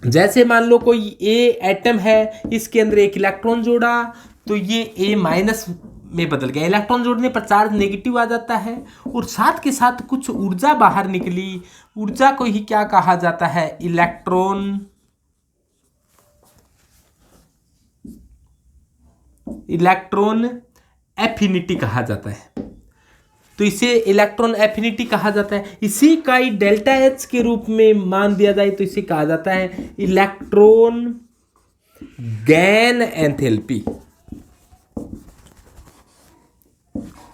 जैसे मान लो कोई ए एटम है, इसके अंदर एक इलेक्ट्रॉन जोड़ा तो ये ए माइनस में बदल गया। इलेक्ट्रॉन जोड़ने पर चार्ज नेगेटिव आ जाता है और साथ के साथ कुछ ऊर्जा बाहर निकली। ऊर्जा को ही क्या कहा जाता है? इलेक्ट्रॉन एफिनिटी कहा जाता है। तो इसे इलेक्ट्रॉन एफिनिटी कहा जाता है। इसी का ही डेल्टा एच के रूप में मान दिया जाए तो इसे कहा जाता है electron gain enthalpy.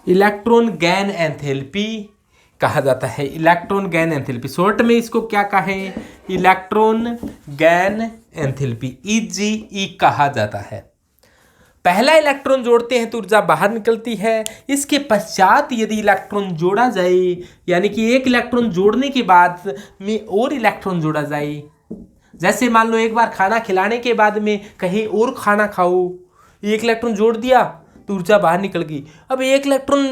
Electron gain enthalpy कहा जाता है। इलेक्ट्रॉन गैन एंथैल्पी, शॉर्ट में इसको क्या कहें? इलेक्ट्रॉन गैन एंथैल्पी, EGE कहा जाता है। पहला इलेक्ट्रॉन जोड़ते हैं तो ऊर्जा बाहर निकलती है। इसके पश्चात यदि इलेक्ट्रॉन जोड़ा जाए, यानी कि एक इलेक्ट्रॉन जोड़ने के बाद में और इलेक्ट्रॉन जोड़ा जाए, जैसे मान लो एक बार खाना खिलाने के बाद में कहीं और खाना खाओ, एक इलेक्ट्रॉन जोड़ दिया तो ऊर्जा बाहर निकल गई। अब एक इलेक्ट्रॉन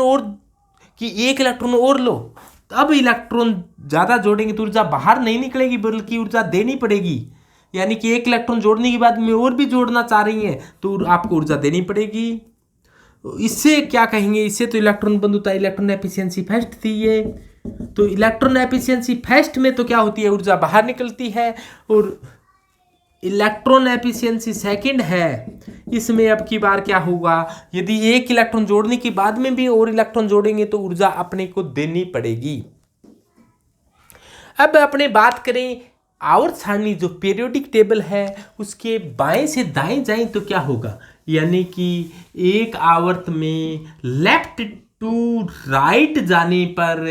और लो, अब इलेक्ट्रॉन ज़्यादा जोड़ेंगे तो ऊर्जा बाहर नहीं निकलेगी बल्कि ऊर्जा देनी पड़ेगी। यानी कि एक इलेक्ट्रॉन जोड़ने के बाद में और भी जोड़ना चाह रही हैं तो आपको ऊर्जा देनी पड़ेगी। इससे क्या कहेंगे? इससे तो इलेक्ट्रॉन बंद होता है। इलेक्ट्रॉन एफिशिएंसी फर्स्ट थी ये, तो इलेक्ट्रॉन एफिशिएंसी फर्स्ट में तो क्या होती है? ऊर्जा बाहर निकलती है। और इलेक्ट्रॉन एफिशिएंसी सेकंड है, इसमें अब की बार क्या होगा? यदि एक इलेक्ट्रॉन जोड़ने के बाद में भी और इलेक्ट्रॉन जोड़ेंगे तो ऊर्जा अपने को देनी पड़ेगी। अब अपने बात करें आवर्त सारणी, जो पीरियोडिक टेबल है उसके बाएं से दाएं जाएं तो क्या होगा? यानी कि एक आवर्त में लेफ्ट टू राइट जाने पर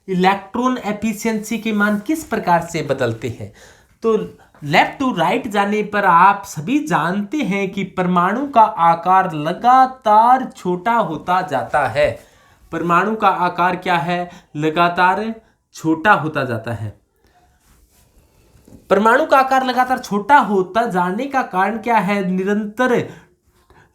इलेक्ट्रॉन एफिशिएंसी के मान किस प्रकार से बदलते हैं? तो लेफ्ट टू राइट जाने पर आप सभी जानते हैं कि परमाणु का आकार लगातार छोटा होता जाता है। परमाणु का आकार क्या है? लगातार छोटा होता जाता है। परमाणु का आकार लगातार छोटा होता जाने का कारण क्या है? निरंतर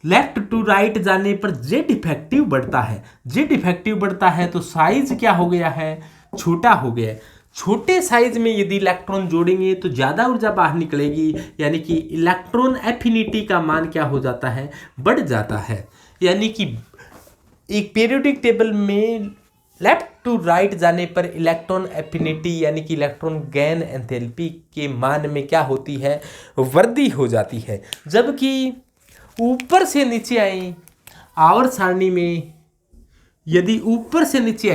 लेफ्ट टू राइट जाने पर जेड इफेक्टिव बढ़ता है। जेड इफेक्टिव बढ़ता है तो साइज क्या हो गया है? छोटा हो गया है। छोटे साइज में यदि इलेक्ट्रॉन जोड़ेंगे तो ज़्यादा ऊर्जा बाहर निकलेगी, यानी कि इलेक्ट्रॉन एफिनिटी का मान क्या हो जाता है? बढ़ जाता है। यानी कि एक पीरियोडिक टेबल में लेफ्ट टू राइट जाने पर इलेक्ट्रॉन एफिनिटी यानी कि इलेक्ट्रॉन गैन एंथैल्पी के मान में क्या होती है? वृद्धि हो जाती है। जबकि ऊपर से नीचे आए आवर्त सारणी में, यदि ऊपर से नीचे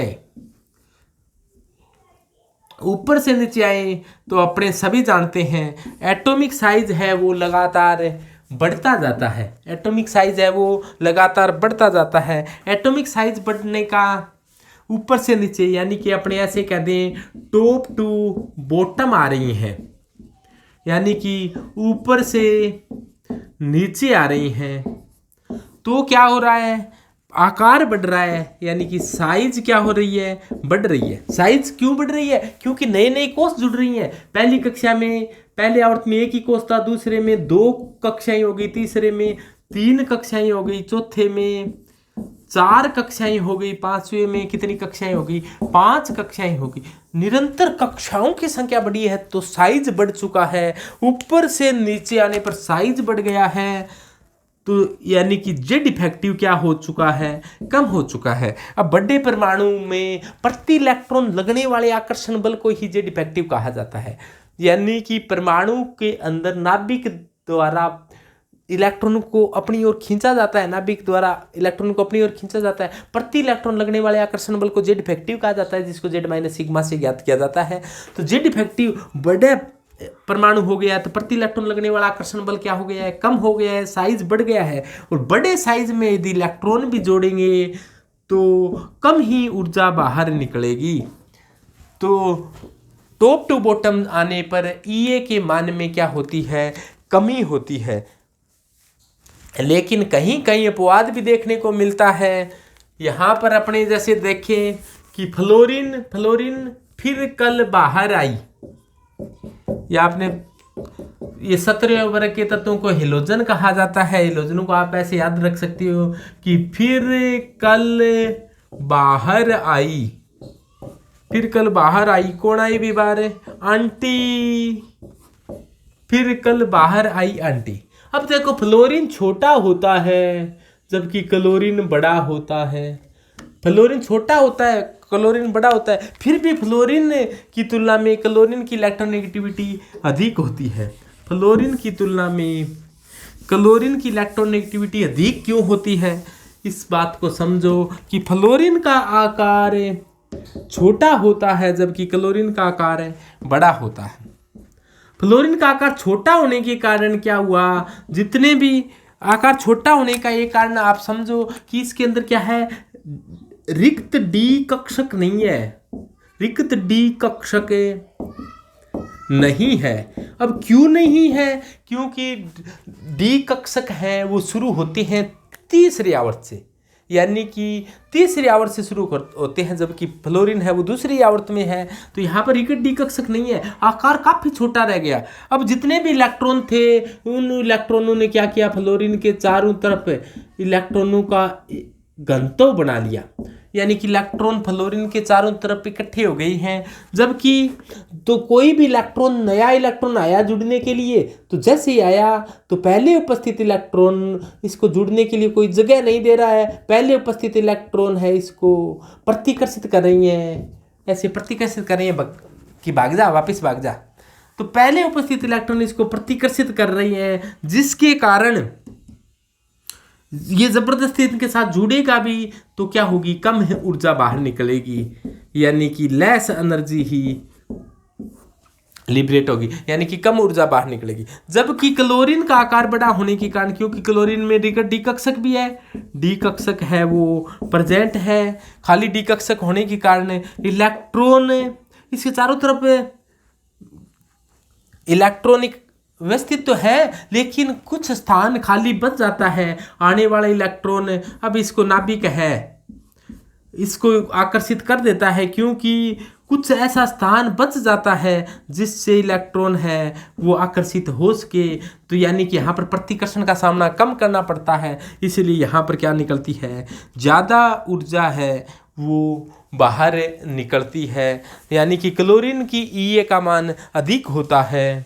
आए तो अपने सभी जानते हैं एटॉमिक साइज है वो लगातार बढ़ता जाता है। एटॉमिक साइज है वो लगातार बढ़ता जाता है। एटॉमिक साइज बढ़ने का ऊपर से नीचे, यानी कि अपने ऐसे कह दें टॉप टू बॉटम आ रही हैं, यानी कि ऊपर से नीचे आ रही हैं, तो क्या हो रहा है? आकार बढ़ रहा है, यानी कि साइज क्या हो रही है? बढ़ रही है। साइज क्यों बढ़ रही है? क्योंकि नए नए कोष जुड़ रही हैं। पहली कक्षा में, पहले आवर्त में एक ही कोष था, दूसरे में 2 कक्षाएं हो गई, तीसरे में 3 कक्षाएं हो गई, चौथे में 4 कक्षाएं हो गई, 5वें में कितनी कक्षाएं हो गई? 5 कक्षाएं हो गई। निरंतर कक्षाओं की संख्या बढ़ी है तो साइज बढ़ चुका है। ऊपर से नीचे आने पर साइज बढ़ गया है, तो यानी कि जेड इफेक्टिव क्या हो चुका है? कम हो चुका है। अब बड़े परमाणु में प्रति इलेक्ट्रॉन लगने वाले आकर्षण बल को ही जेड इफेक्टिव कहा जाता है। यानी कि परमाणु के अंदर नाभिक द्वारा इलेक्ट्रॉन को अपनी ओर खींचा जाता है, नाभिक द्वारा इलेक्ट्रॉन को अपनी ओर खींचा जाता है। प्रति इलेक्ट्रॉन लगने वाले आकर्षण बल को जेड इफेक्टिव कहा जाता है, जिसको जेड माइनस सिग्मा से ज्ञात किया जाता है। तो जेड इफेक्टिव बड़े परमाणु हो गया तो प्रति इलेक्ट्रॉन लगने वाला आकर्षण बल क्या हो गया है? कम हो गया है, साइज बढ़ गया है। और बड़े साइज में यदि इलेक्ट्रॉन भी जोड़ेंगे तो कम ही ऊर्जा बाहर निकलेगी। तो टॉप टू बॉटम आने पर ईए के मान में क्या होती है? कमी होती है। लेकिन कहीं कहीं अपवाद भी देखने को मिलता है। यहाँ पर अपने जैसे देखें कि फ्लोरीन फिर कल बाहर आई, या आपने ये 17वें वर्ग के तत्वों को हेलोजन कहा जाता है। हेलोजनों को आप ऐसे याद रख सकते हो कि फिर कल बाहर आई। फिर कल बाहर आई, कौन आई भी बाहर? फिर कल बाहर आई आंटी। अब देखो फ्लोरीन छोटा होता है जबकि क्लोरीन बड़ा होता है। फ्लोरीन छोटा होता है, क्लोरीन बड़ा होता है, फिर भी फ्लोरीन की तुलना में क्लोरीन की इलेक्ट्रोनेगेटिविटी अधिक होती है। फ्लोरीन की तुलना में क्लोरीन की इलेक्ट्रोनेगेटिविटी अधिक क्यों होती है? इस बात को समझो कि फ्लोरीन का आकार छोटा होता है जबकि क्लोरीन का आकार बड़ा होता है। फ्लोरीन का आकार छोटा होने के कारण क्या हुआ, जितने भी आकार छोटा होने का ये कारण आप समझो कि इसके अंदर क्या है, रिक्त डी कक्षक नहीं है, रिक्त डी कक्षक नहीं है। अब क्यों नहीं है? क्योंकि डी कक्षक हैं वो शुरू होते हैं तीसरे आवर्त से, यानी कि तीसरे आवर्त से शुरू होते हैं, जबकि फ्लोरीन है वो दूसरी आवर्त में है। तो यहाँ पर रिक्त डी कक्षक नहीं है, आकार काफी छोटा रह गया। अब जितने भी इलेक्ट्रॉन थे उन इलेक्ट्रॉनों ने क्या किया, फ्लोरीन के चारों तरफ इलेक्ट्रॉनों का घनत्व बना लिया, यानी कि इलेक्ट्रॉन फ्लोरीन के चारों तरफ इकट्ठे हो गई हैं। जबकि तो कोई भी इलेक्ट्रॉन, नया इलेक्ट्रॉन आया जुड़ने के लिए, तो जैसे ही आया तो पहले उपस्थित इलेक्ट्रॉन इसको जुड़ने के लिए कोई जगह नहीं दे रहा है, पहले उपस्थित इलेक्ट्रॉन है इसको प्रतिकर्षित कर रही हैं, ऐसे प्रतिकर्षित कर रही हैं कि भाग जा, वापस भाग जा। तो पहले उपस्थित इलेक्ट्रॉन इसको प्रतिकर्षित कर रही हैं, जिसके कारण ये जबरदस्ती इनके साथ जुड़ेगा भी तो क्या होगी, कम ऊर्जा बाहर निकलेगी, यानी कि लेस एनर्जी ही लिबरेट होगी, यानी कि कम ऊर्जा बाहर निकलेगी। जबकि क्लोरीन का आकार बड़ा होने के कारण, क्योंकि क्लोरीन में डी कक्षक भी है, डी कक्षक है वो प्रेजेंट है, खाली डी कक्षक होने के कारण इलेक्ट्रॉन इसके चारों तरफ इलेक्ट्रॉनिक व्यवस्थित तो है, लेकिन कुछ स्थान खाली बच जाता है। आने वाला इलेक्ट्रॉन अब इसको नाभिक है, इसको आकर्षित कर देता है, क्योंकि कुछ ऐसा स्थान बच जाता है जिससे इलेक्ट्रॉन है वो आकर्षित हो सके। तो यानी कि यहाँ पर प्रतिकर्षण का सामना कम करना पड़ता है, इसलिए यहाँ पर क्या निकलती है, ज़्यादा ऊर्जा है वो बाहर निकलती है, यानी कि क्लोरीन की ई का मान अधिक होता है